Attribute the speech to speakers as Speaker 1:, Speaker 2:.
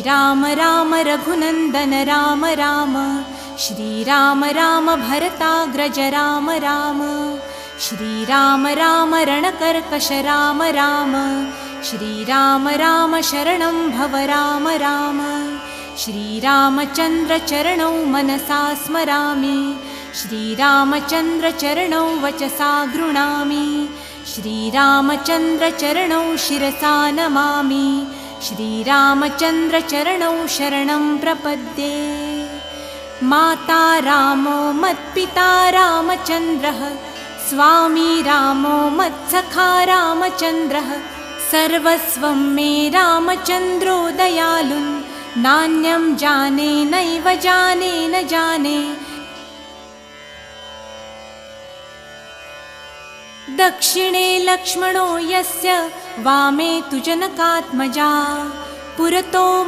Speaker 1: श्रीराम राम रघुनन्दन राम राम, श्रीराम राम भरताग्रज राम राम, श्रीराम राम रणकर्कश राम राम, श्रीराम राम शरणं भव राम राम, श्रीरामचन्द्रचरणौ मनसा स्मरामि, श्रीरामचन्द्रचरणौ वचसा गृह्णामि, श्रीरामचन्द्रचरणौ शिरसा नमामि, श्रीरामचन्द्रचरणौ शरणं प्रपद्ये। माता रामो मत्पिता रामचन्द्रः, स्वामी रामो मत्सखा रामचन्द्रः, सर्वस्वं मे रामचन्द्रो दयालुन्, नान्यं जाने नैव जाने न जाने। दक्षिणे लक्ष्मणो यस्य, वामे तु जनकात्मजा, पुरतो